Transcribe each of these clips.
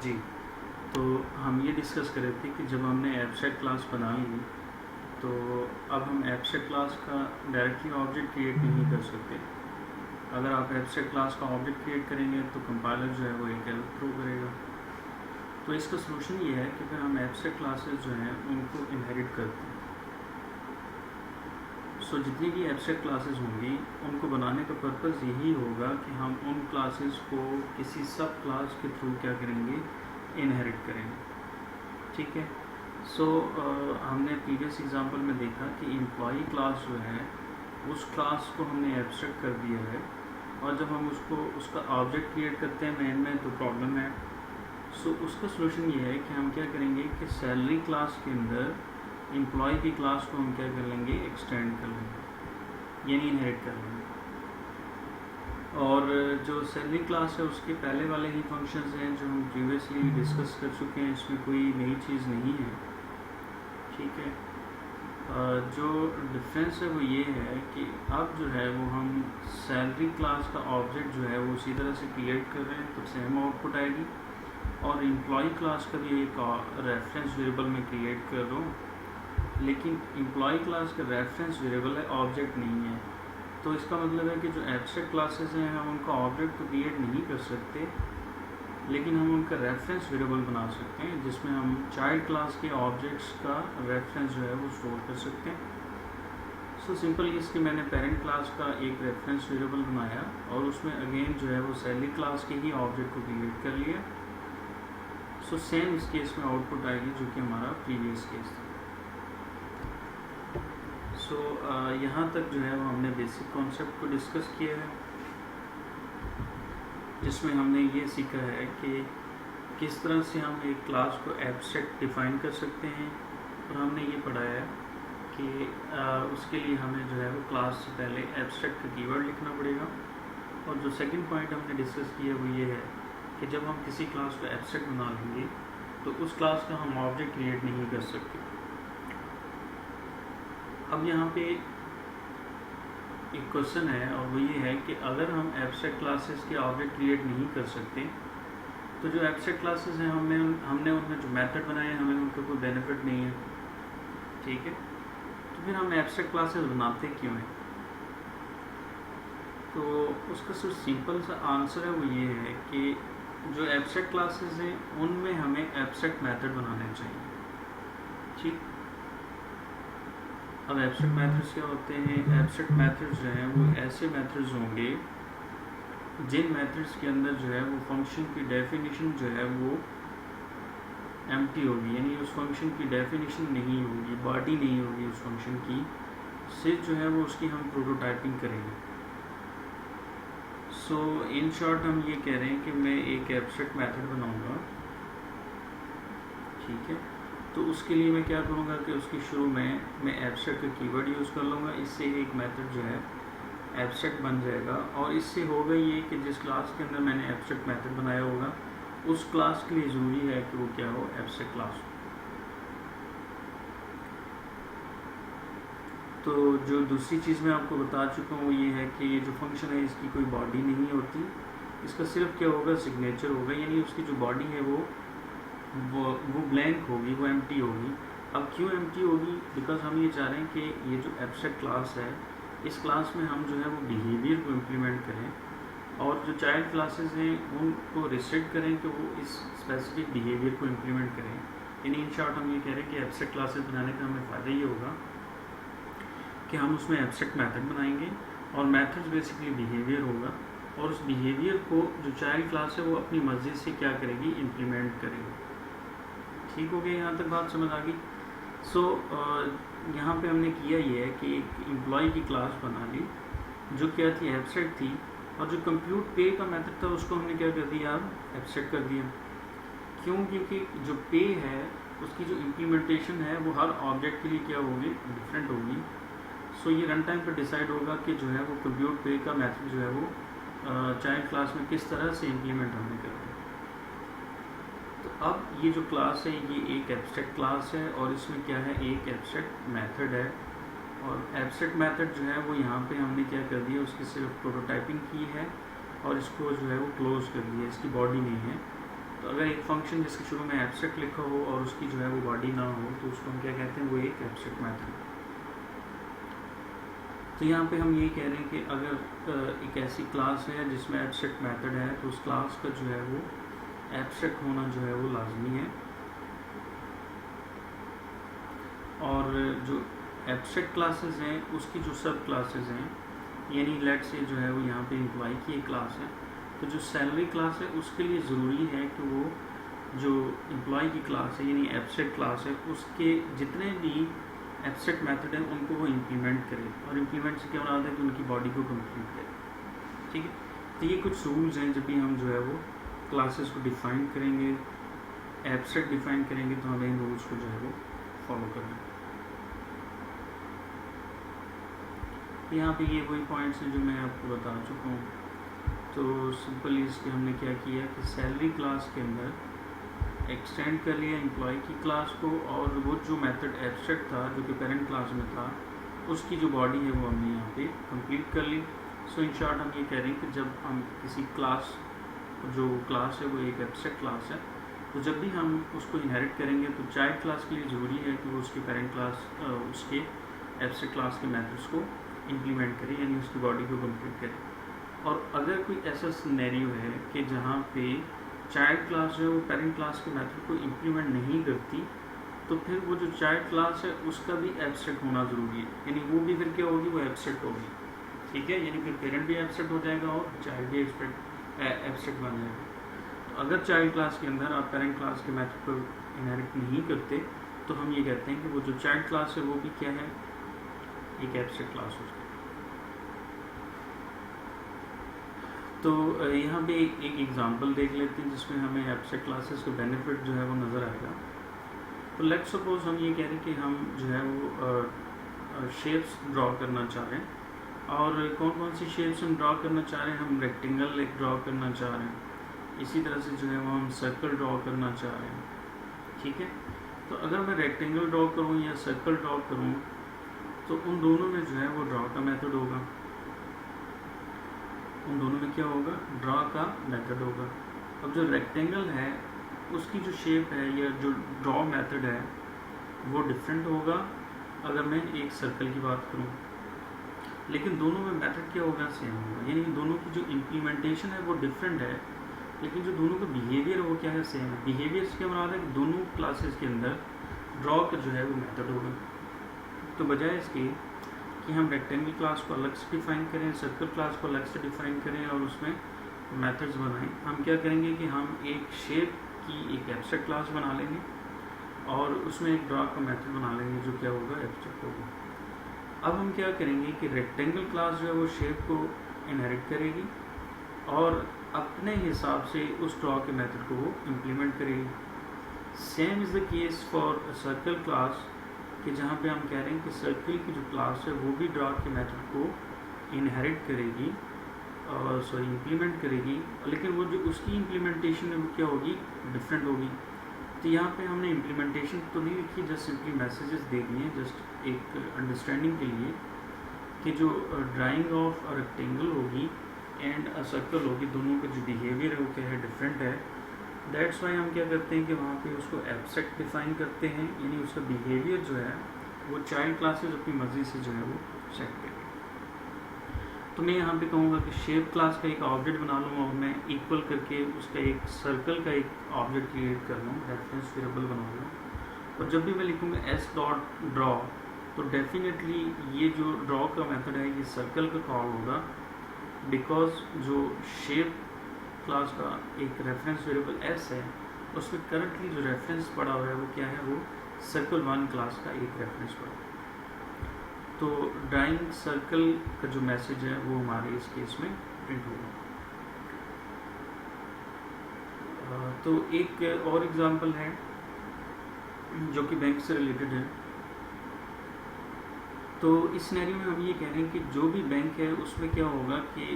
जी, तो हम ये डिस्कस कर रहे थे कि जब हमने एब्स्ट्रैक्ट क्लास बना ली तो अब हम एब्स्ट्रैक्ट क्लास का डायरेक्टली ऑब्जेक्ट क्रिएट नहीं कर सकते। अगर आप एब्स्ट्रैक्ट क्लास का ऑब्जेक्ट क्रिएट करेंगे तो कंपाइलर जो है वो एक एरर थ्रो करेगा। तो इसका सोल्यूशन ये है कि फिर हम एब्स्ट्रैक्ट क्लासेस जो हैं उनको इनहेरिट करते हैं। सो जितनी भी एब्स्ट्रैक्ट क्लासेस होंगी उनको बनाने का पर्पज़ यही होगा कि हम उन क्लासेस को किसी सब क्लास के थ्रू क्या करेंगे, इनहेरिट करेंगे। ठीक है। सो हमने प्रीवियस एग्जांपल में देखा कि एम्प्लॉई क्लास जो है उस क्लास को हमने एब्स्ट्रैक्ट कर दिया है, और जब हम उसका ऑब्जेक्ट क्रिएट करते हैं मेन में तो प्रॉब्लम है। सो उसका सोल्यूशन ये है कि हम क्या करेंगे कि सैलरी क्लास के अंदर एम्प्लॉय की क्लास को हम क्या कर लेंगे, एक्सटेंड कर लेंगे, यानी इनहेरिट कर लेंगे। और जो सैलरी क्लास है उसके पहले वाले ही फंक्शंस हैं जो हम प्रीवियसली डिस्कस कर चुके हैं, इसमें कोई नई चीज़ नहीं है। ठीक है। जो डिफरेंस है वो ये है कि अब जो है वो हम सैलरी क्लास का ऑब्जेक्ट जो है वो उसी तरह से क्रिएट कर रहे हैं तो सेम आउटपुट आएगी, और एम्प्लॉय क्लास का भी एक रेफरेंस वेरिएबल में क्रिएट कर रहा हूँ, लेकिन एम्प्लॉय क्लास का रेफरेंस वेरिएबल है, ऑब्जेक्ट नहीं है। तो इसका मतलब है कि जो एब्स्ट्रैक्ट क्लासेस हैं हम उनका ऑब्जेक्ट तो क्रिएट नहीं कर सकते, लेकिन हम उनका रेफरेंस वेरिएबल बना सकते हैं जिसमें हम चाइल्ड क्लास के ऑब्जेक्ट्स का रेफरेंस जो है वो स्टोर कर सकते हैं। सो सिंपल इसकी मैंने पेरेंट क्लास का एक रेफरेंस वेरिएबल बनाया और उसमें अगेन जो है वो सैलरी क्लास के ही ऑब्जेक्ट को क्रिएट कर लिया। सो सेम इस केस में आउटपुट आएगी जो कि हमारा प्रीवियस केस था। सो यहाँ तक जो है वो हमने बेसिक कॉन्सेप्ट को डिस्कस किया है, जिसमें हमने ये सीखा है कि किस तरह से हम एक क्लास को एब्स्ट्रैक्ट डिफ़ाइन कर सकते हैं, और हमने ये पढ़ाया है कि उसके लिए हमें जो है वो क्लास से पहले एब्स्ट्रैक्ट का कीवर्ड लिखना पड़ेगा। और जो सेकंड पॉइंट हमने डिस्कस किया वो ये है कि जब हम किसी क्लास को एब्स्ट्रैक्ट बना लेंगे तो उस क्लास का हम ऑब्जेक्ट क्रिएट नहीं कर सकते। अब यहाँ पे एक क्वेश्चन है और वो ये है कि अगर हम एब्स्ट्रैक्ट क्लासेस के ऑब्जेक्ट क्रिएट नहीं कर सकते तो जो एब्स्ट्रैक्ट क्लासेस हैं हमने उनमें जो मेथड बनाए हैं हमें उनका कोई बेनिफिट नहीं है। ठीक है। तो फिर हम एब्स्ट्रैक्ट क्लासेस बनाते क्यों हैं? तो उसका सिर्फ सिंपल सा आंसर है वो ये है कि जो एब्स्ट्रैक्ट क्लासेस हैं उनमें हमें एब्स्ट्रैक्ट मेथड बनाने चाहिए। ठीक। अब एब्स्ट्रैक्ट मेथड्स क्या होते हैं? एब्स्ट्रैक्ट मेथड्स जो हैं वो ऐसे मेथड्स होंगे जिन मेथड्स के अंदर जो है वो फंक्शन की डेफिनेशन जो है वो एम्प्टी होगी, यानी उस फंक्शन की डेफिनेशन नहीं होगी, बॉडी नहीं होगी उस फंक्शन की, से जो है वो उसकी हम प्रोटोटाइपिंग करेंगे। सो इन शॉर्ट हम ये कह रहे हैं कि मैं एक एब्स्ट्रैक्ट मेथड बनाऊंगा। ठीक है। तो उसके लिए मैं क्या करूँगा कि उसके शुरू में मैं एब्स्ट्रैक्ट का कीवर्ड यूज़ कर लूँगा, इससे एक मेथड जो है एब्स्ट्रैक्ट बन जाएगा। और इससे होगा ये कि जिस क्लास के अंदर मैंने एब्स्ट्रैक्ट मेथड बनाया होगा उस क्लास के लिए ज़रूरी है कि वो क्या हो, एब्स्ट्रैक्ट क्लास हो। तो जो दूसरी चीज़ मैं आपको बता चुका हूँ वो ये है कि ये जो फंक्शन है इसकी कोई बॉडी नहीं होती, इसका सिर्फ क्या होगा, सिग्नेचर होगा, यानी उसकी जो बॉडी है वो ब्लैंक होगी, वो एम्प्टी होगी। अब क्यों एम्प्टी होगी? बिकॉज हम ये चाह रहे हैं कि ये जो एब्स्ट्रैक्ट क्लास है इस क्लास में हम जो है वो बिहेवियर को इम्प्लीमेंट करें, और जो चाइल्ड क्लासेस हैं उनको रिस्ट्रिक्ट करें कि वो इस स्पेसिफिक बिहेवियर को इम्प्लीमेंट करें। यानी इन शॉर्ट हम ये कह रहे हैं कि एब्स्ट्रैक्ट क्लासेस बनाने का हमें फ़ायदा ये होगा कि हम उसमें एब्स्ट्रैक्ट मेथड बनाएंगे और मेथड बेसिकली बिहेवियर होगा, और उस बिहेवियर को जो चाइल्ड क्लास है वो अपनी मर्जी से क्या करेगी, इम्प्लीमेंट करेगी। ठीक हो गया? यहाँ तक बात समझ आ गई? सो यहाँ पे हमने किया ये है कि एक एम्प्लॉय की क्लास बना ली जो क्या थी, एब्स्ट्रैक्ट थी, और जो कंप्यूट पे का मेथड था उसको हमने क्या कर दिया, अब एब्स्ट्रैक्ट कर दिया। क्यों? क्योंकि जो पे है उसकी जो इम्प्लीमेंटेशन है वो हर ऑब्जेक्ट के लिए क्या होगी, डिफरेंट होगी। सो ये रन टाइम पर डिसाइड होगा कि जो है वो कंप्यूट पे का मेथड जो है वो चाइल्ड क्लास में किस तरह से इम्प्लीमेंट हमने कर दिया। तो अब ये जो क्लास है ये एक एब्स्ट्रैक्ट क्लास है और इसमें क्या है, एक एब्स्ट्रैक्ट मेथड है, और एब्स्ट्रैक्ट मेथड जो है वो यहाँ पे हमने क्या कर दिया, उसकी सिर्फ प्रोटोटाइपिंग की है और इसको जो है वो क्लोज कर दिया, इसकी बॉडी नहीं है। तो अगर एक फंक्शन जिसके शुरू में एब्स्ट्रैक्ट लिखा हो और उसकी जो है वो बॉडी ना हो तो उसको हम क्या कहते हैं, वो एक एब्स्ट्रैक्ट मेथड है। तो यहाँ पे हम ये कह रहे हैं कि अगर एक ऐसी क्लास है जिसमें एब्स्ट्रैक्ट मेथड है तो उस क्लास का जो है वो एब्स्ट्रैक्ट होना जो है वो लाजमी है। और जो एब्स्ट्रैक्ट क्लासेस हैं उसकी जो सब क्लासेस हैं, यानी लेट से जो है वो यहाँ पे एम्प्लॉय की एक क्लास है, तो जो सैलरी क्लास है उसके लिए ज़रूरी है कि वो जो एम्प्लॉय की क्लास है यानी एब्स्ट्रैक्ट क्लास है उसके जितने भी एब्स्ट्रैक्ट मेथड हैं उनको वो इम्प्लीमेंट करे। और इम्प्लीमेंट से क्या मुराद है कि उनकी बॉडी को कंप्लीट करे। ठीक है, तो ये कुछ रूल्स हैं जब भी हम जो है वो क्लासेस को डिफ़ाइन करेंगे, एब्स्ट्रैक्ट डिफ़ाइन करेंगे, तो हमें इन रूल्स को जो है वो फॉलो करना है। यहाँ पे ये वही पॉइंट्स हैं जो मैं आपको बता चुका हूँ। तो सिंपली इसके हमने क्या किया कि सैलरी क्लास के अंदर एक्सटेंड कर लिया एम्प्लॉय की क्लास को, और वो जो मेथड एब्स्ट्रैक्ट था जो कि पेरेंट क्लास में था उसकी जो बॉडी है वो हमने यहाँ पे कंप्लीट कर ली। सो इन शॉर्ट हम ये कह रहे हैं कि जब हम किसी क्लास, जो क्लास है वो एक एब्स्ट्रैक्ट क्लास है, तो जब भी हम उसको इनहेरिट करेंगे तो चाइल्ड क्लास के लिए ज़रूरी है कि वो उसके पेरेंट क्लास उसके एब्स्ट्रैक्ट क्लास के मेथड्स को इम्प्लीमेंट करे, यानी उसकी बॉडी को कंप्लीट करे। और अगर कोई ऐसा सिनेरियो है कि जहाँ पे चाइल्ड क्लास जो है वो पेरेंट क्लास के मेथड को इम्प्लीमेंट नहीं करती, तो फिर वो जो चाइल्ड क्लास है उसका भी एब्स्ट्रैक्ट होना ज़रूरी है, यानी वो भी फिर क्या होगी, वो एब्स्ट्रैक्ट होगी। ठीक है, यानी फिर पेरेंट भी एब्स्ट्रैक्ट हो जाएगा और चाइल्ड भी एब्स्ट्रैक्ट बन जाएगा। तो अगर चाइल्ड क्लास के अंदर आप पेरेंट क्लास के मेथड को इनहेरिट नहीं करते तो हम ये कहते हैं कि वो जो चाइल्ड क्लास है वो भी क्या है, एक एब्स्ट्रैक्ट क्लास हो जाए। तो यहाँ पे एक एग्जांपल देख लेते हैं जिसमें हमें एब्स्ट्रैक्ट क्लासेस का बेनिफिट जो है वो नज़र आएगा। तो लेट्स सपोज हम ये कह रहे हैं कि हम जो है वो शेप्स ड्रॉ करना चाह रहे हैं, और कौन कौन सी शेप्स हम ड्रॉ करना चाह रहे हैं, हम रेक्टेंगल एक ड्रॉ करना चाह रहे हैं, इसी तरह से जो है वो हम सर्कल ड्रॉ करना चाह रहे हैं। ठीक है, तो अगर मैं रेक्टेंगल ड्रॉ करूँ या सर्कल ड्रॉ करूँ तो उन दोनों में जो है वो ड्रॉ का मेथड होगा, उन दोनों में क्या होगा, ड्रॉ का मेथड होगा। अब जो रेक्टेंगल है उसकी जो शेप है या जो ड्रॉ मेथड है वो डिफरेंट होगा अगर मैं एक सर्कल की बात करूं, लेकिन दोनों में मेथड क्या होगा, सेम होगा। यानी दोनों की जो इम्प्लीमेंटेशन है वो डिफरेंट है, लेकिन जो दोनों का बिहेवियर है वो क्या है, सेम है। बिहेवियर से क्या मुराद है कि दोनों क्लासेस के अंदर ड्रॉ का जो है वो मेथड होगा। तो बजाय इसके कि हम रेक्टेंगल क्लास को अलग से डिफ़ाइन करें, सर्कल क्लास को अलग से डिफ़ाइन करें और उसमें मेथड्स बनाएं, हम क्या करेंगे कि हम एक शेप की एक एब्स्ट्रैक्ट क्लास बना लेंगे और उसमें एक ड्रॉ का मेथड बना लेंगे जो क्या होगा, एब्स्ट्रैक्ट होगा। अब हम क्या करेंगे कि रेक्टेंगल क्लास जो है वो शेप को इनहेरिट करेगी और अपने हिसाब से उस ड्रॉ के मेथड को वो इम्प्लीमेंट करेगी। Same is the case for circle class, कि जहाँ पे हम कह रहे हैं कि सर्कल की जो क्लास है वो भी ड्रॉ के मेथड को इनहेरिट करेगी और इम्प्लीमेंट करेगी, लेकिन वो जो उसकी इम्प्लीमेंटेशन है वो क्या होगी, डिफरेंट होगी। तो यहाँ पे हमने इम्प्लीमेंटेशन तो नहीं लिखी, जस्ट सिंपली मैसेजेस दे दिए जस्ट एक अंडरस्टैंडिंग के लिए कि जो ड्राइंग ऑफ अ रेक्टेंगल होगी एंड अ सर्कल होगी, दोनों का जो बिहेवियर है वो क्या है, डिफरेंट है। दैट्स वाई हम क्या करते हैं कि वहाँ पे उसको एब्स्ट्रैक्ट डिफाइन करते हैं, यानी उसका बिहेवियर जो है वो चाइल्ड क्लासेस अपनी मर्जी से जो है वो सेट करें। तो मैं यहाँ पे कहूँगा कि शेप क्लास का एक ऑब्जेक्ट बना लूँ और मैं इक्वल करके उसका एक सर्कल का एक ऑब्जेक्ट क्रिएट कर लूँ, रेफरेंस वेरिएबल बना लूँ, और जब भी मैं लिखूँगा एस डॉट ड्रॉ तो डेफिनेटली ये जो ड्रॉ का मेथड है ये सर्कल का कॉल होगा, बिकॉज जो शेप क्लास का एक रेफरेंस वेरिएबल एस है उसमें करंटली जो रेफरेंस पड़ा हुआ है वो क्या है, वो सर्कल 1 क्लास का एक रेफरेंस पड़ा। तो ड्राइंग सर्कल का जो मैसेज है वो हमारे इस केस में प्रिंट होगा। तो एक और एग्जांपल है जो कि बैंक से रिलेटेड है। तो इस सिनेरियो में हम ये कह रहे हैं कि जो भी बैंक है उसमें क्या होगा कि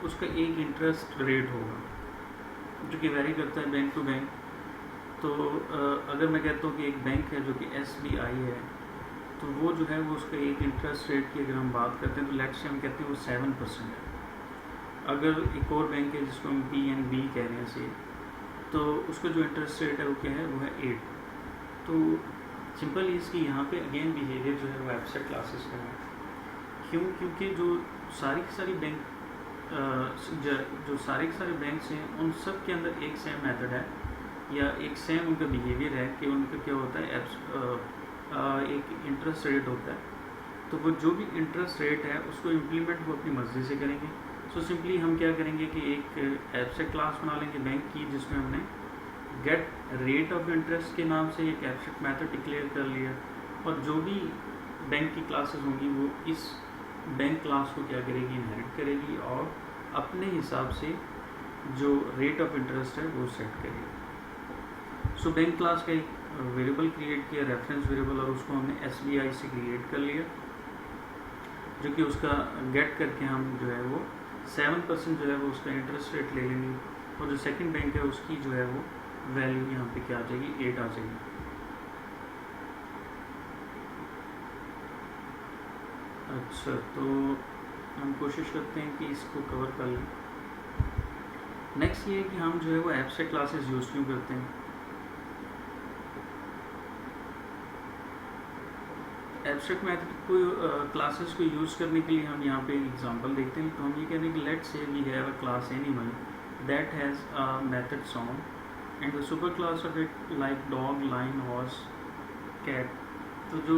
उसका एक इंटरेस्ट रेट होगा जो कि वेरी करता है बैंक टू बैंक। तो अगर मैं कहता हूँ कि एक बैंक है जो कि SBI है, तो वो जो है वो उसका एक इंटरेस्ट रेट की अगर हम बात करते हैं तो लेट्स से हम कहते हैं वो 7% है। अगर एक और बैंक है जिसको हम PNB कह रहे हैं से, तो उसका जो इंटरेस्ट रेट है वो क्या है, वो है 8। तो सिंपल इसकी यहाँ पे अगेन बिहेवियर जो है वो एब्स्ट्रैक्ट क्लासेस का है। क्यों? क्योंकि जो सारी की सारी बैंक जो सारे के सारे बैंक्स हैं उन सब के अंदर एक सेम मेथड है या एक सेम उनका बिहेवियर है कि उनका क्या होता है, एक इंटरेस्ट रेट होता है। तो वो जो भी इंटरेस्ट रेट है उसको इम्प्लीमेंट वो अपनी मर्जी से करेंगे। सो सिंपली हम क्या करेंगे कि एक एब्स्ट्रैक्ट क्लास बना लेंगे बैंक की, जिसमें हमने गेट रेट ऑफ इंटरेस्ट के नाम से एक एब्स्ट्रैक्ट मेथड डिक्लेयर कर लिया, और जो भी बैंक की क्लासेस होंगी वो इस बैंक क्लास को क्या करेगी, इनहेरिट करेगी और अपने हिसाब से जो रेट ऑफ इंटरेस्ट है वो सेट करेगी। सो बैंक क्लास का एक वेरिएबल क्रिएट किया, रेफरेंस वेरिएबल, और उसको हमने SBI से क्रिएट कर लिया, जो कि उसका गेट करके हम जो है वो 7% जो है वो उसका इंटरेस्ट रेट ले लेंगे, और जो सेकंड बैंक है उसकी जो है वो वैल्यू यहाँ पे क्या आ जाएगी, 8 आ जाएगी। अच्छा, तो हम कोशिश करते हैं कि इसको कवर कर लें। नेक्स्ट ये है कि हम जो है वो एब्स्ट्रैक्ट क्लासेस यूज़ क्यों करते हैं। एब्स्ट्रैक्ट मेथड को क्लासेस को यूज़ करने के लिए हम यहाँ पे एक एग्जांपल देखते हैं। तो हम ये कहते हैं कि let's say we have a class animal that has a method sound and the super class of it like dog, lion, horse, cat. तो जो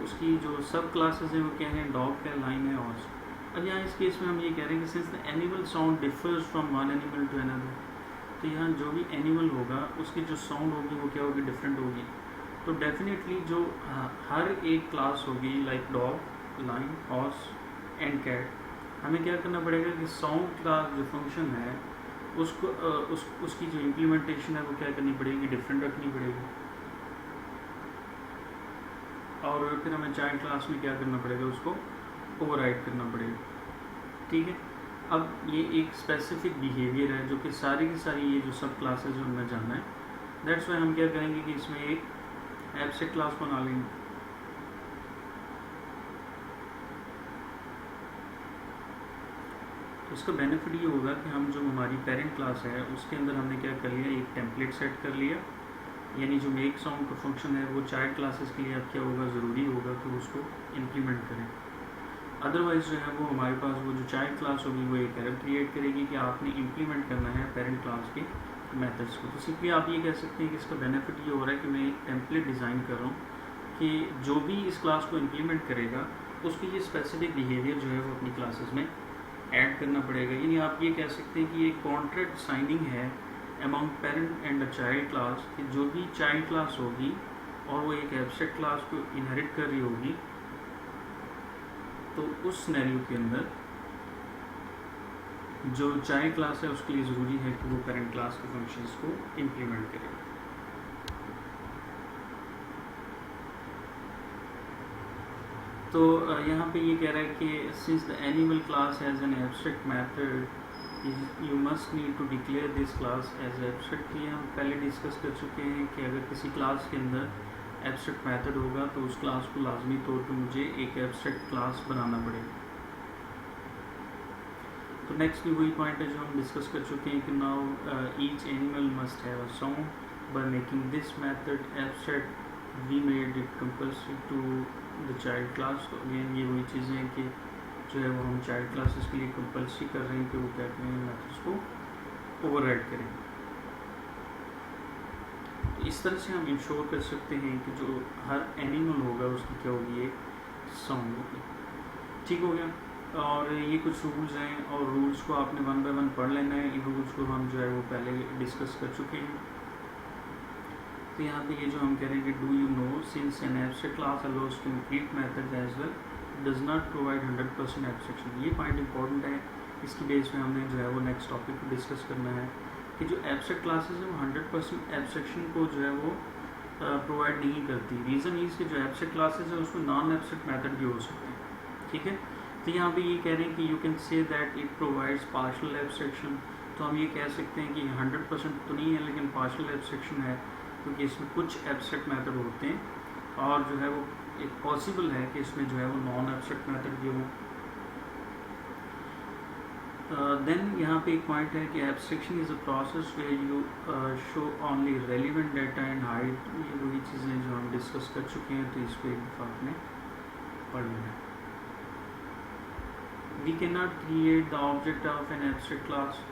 उसकी जो सब क्लासेस हैं वो क्या है, डॉग है, लाइन है, हॉर्स। अब यहाँ इस केस में हम ये कह रहे हैं कि since the animal sound differs from one animal to another, तो यहाँ जो भी एनिमल होगा उसकी जो साउंड होगी वो क्या होगी, डिफरेंट होगी। तो डेफिनेटली जो हर एक क्लास होगी like dog, lion, horse and cat, हमें क्या करना पड़ेगा कि साउंड का जो फंक्शन है उसको उसकी जो इम्प्लीमेंटेशन है वो क्या करनी पड़ेगी, डिफरेंट रखनी पड़ेगी। और फिर हमें चाइल्ड क्लास में क्या करना पड़ेगा, उसको ओवरराइड करना पड़ेगा। ठीक है, अब ये एक स्पेसिफिक बिहेवियर है जो कि सारी की सारी ये जो सब क्लासेज हैं उनमें जाना है। दैट्स वाई हम क्या करेंगे कि इसमें एक एब्स्ट्रैक्ट क्लास बना लेंगे। तो इसका बेनिफिट ये होगा कि हम जो हमारी पेरेंट क्लास है उसके अंदर हमने क्या कर लिया, एक टेम्पलेट सेट कर लिया, यानी जो मेक साउंड का फंक्शन है वो चाइल्ड क्लासेस के लिए अब क्या होगा, ज़रूरी होगा कि उसको इम्प्लीमेंट करें। अदरवाइज जो है वो हमारे पास वो जो चाइल्ड क्लास होगी वो एक एरर क्रिएट करेगी कि आपने इम्प्लीमेंट करना है पेरेंट क्लास के मेथड्स को। तो सिंपली आप ये कह सकते हैं कि इसका बेनिफिट ये हो रहा है कि मैं एक टेम्पलेट डिज़ाइन कर रहा हूँ कि जो भी इस क्लास को इम्प्लीमेंट करेगा उसको ये स्पेसिफिक बिहेवियर जो है वो अपनी क्लासेस में ऐड करना पड़ेगा। यानी आप ये कह सकते हैं कि ये कॉन्ट्रैक्ट साइनिंग है among parent and a child class, कि जो भी चाइल्ड क्लास होगी और वो एक एब्स्ट्रैक्ट क्लास को इनहेरिट कर रही होगी, तो उस सिनेरियो के अंदर जो चाइल्ड क्लास है उसके लिए ज़रूरी है कि वो पेरेंट क्लास के फंक्शंस को इम्प्लीमेंट करे। तो यहाँ पे ये कह रहा है कि since the animal class has an abstract method you must need to declare this class as abstract. ये हम पहले डिस्कस कर चुके हैं कि अगर किसी क्लास के अंदर एब्स्ट्रैक्ट मेथड होगा तो उस क्लास को लाजमी तौर पर मुझे एक एब्स्ट्रैक्ट क्लास बनाना पड़ेगा। तो नेक्स्ट भी वही पॉइंट है जो हम डिस्कस कर चुके हैं कि now each animal must have a sound by making this method abstract we made it compulsory to the child class. तो अगेन ये वही चीज़ें हैं कि जो है वो हम चाइल्ड क्लासेस के लिए कंपल्सरी कर रहे हैं कि वो क्या करें, मेथड्स को ओवरराइड करें। तो इस तरह से हम इंश्योर कर सकते हैं कि जो हर एनिमल होगा उसकी क्या होगी, एक साउंड होगी। ठीक हो गया। और ये कुछ रूल्स हैं और रूल्स को आपने वन बाय वन पढ़ लेना है। इन रूल्स को हम जो है वो पहले डिस्कस कर चुके हैं। तो यहाँ पे ये जो हम कह रहे हैं कि do you know since an abstract class allows to complete methods as well does not provide 100% abstraction. ये पॉइंट इंपॉर्टेंट है, इसकी बेस में हमने जो है वो नेक्स्ट टॉपिक को डिस्कस करना है कि जो एब्स्ट्रैक्ट क्लासेस है वो 100% एब्स्ट्रैक्शन को जो है वो प्रोवाइड नहीं करती। रीज़न इज़ कि जो एब्स्ट्रैक्ट क्लासेस है उसमें नॉन एब्स्ट्रैक्ट मेथड भी हो सकते हैं। ठीक है, तो यहाँ पे ये कह रहे हैं कि you can say that it provides partial abstraction. तो हम ये कह सकते हैं कि 100% तो नहीं है लेकिन पार्शियल एब्स्ट्रैक्शन है, क्योंकि इसमें कुछ एब्स्ट्रैक्ट मेथड होते हैं और जो है वो एक पॉसिबल है कि इसमें जो है वो नॉन एब्स्ट्रैक्ट मेथड भी हो। देन यहाँ पे एक पॉइंट है कि abstraction is a process where you show only relevant data and hide, ये वही चीज़ें जो हम डिस्कस कर चुके हैं, तो इसको एक दफ़ा आपने पढ़ लेना। We can not create the object of an abstract class,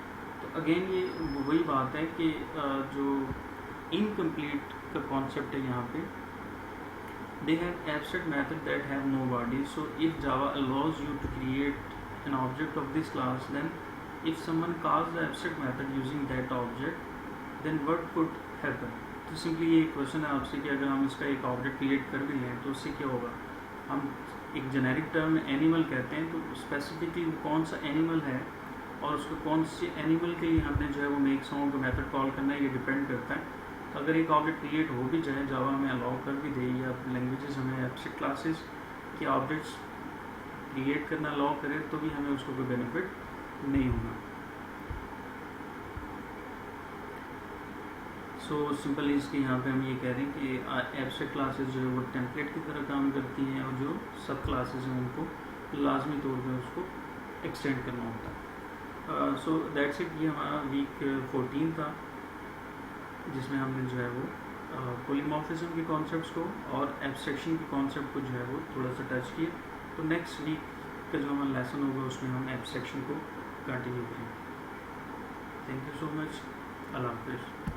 तो अगेन ये वही बात है कि जो इनकम्प्लीट का कॉन्सेप्ट है यहाँ पे, they have abstract method that have no body. So if Java allows you to create an object of this class, then if someone calls the abstract method using that object, then what could happen? तो simply ये question है आपसे कि अगर हम इसका एक object create कर भी लें तो उससे क्या होगा। हम एक जेनेरिक टर्म एनिमल कहते हैं, तो स्पेसिफिकली कौन सा एनिमल है और उसको कौन से एनिमल के लिए हमने जो है वो मेक सॉन्ग का मेथड कॉल करना है, ये डिपेंड करता है। अगर एक ऑब्जेक्ट क्रिएट हो भी जाए, जावा हमें अलाउ कर भी दे, या लैंग्वेजेस हमें एब्स्ट्रैक्ट क्लासेस के ऑब्जेक्ट्स क्रिएट करना अलाउ करे, तो भी हमें उसको कोई बेनिफिट नहीं होगा। सो सिंपल इसके यहाँ पे हम ये कह रहे हैं कि एब्स्ट्रैक्ट क्लासेस जो है वो टेम्पलेट की तरह काम करती हैं, और जो सब क्लासेस हैं उनको लाजमी तौर पर उसको एक्सटेंड करना होता है। सो दैट्स इट, ये हमारा वीक 14 था, जिसमें हमने जो है वो पॉलीमॉर्फिज्म के कॉन्सेप्ट्स को और एब्स्ट्रैक्शन के कॉन्सेप्ट को जो है वो थोड़ा सा टच किया। तो नेक्स्ट वीक का जो हमारा लेसन होगा उसमें हम एब्स्ट्रैक्शन को कंटिन्यू करेंगे। थैंक यू सो मच, अल्लाह हाफिज़।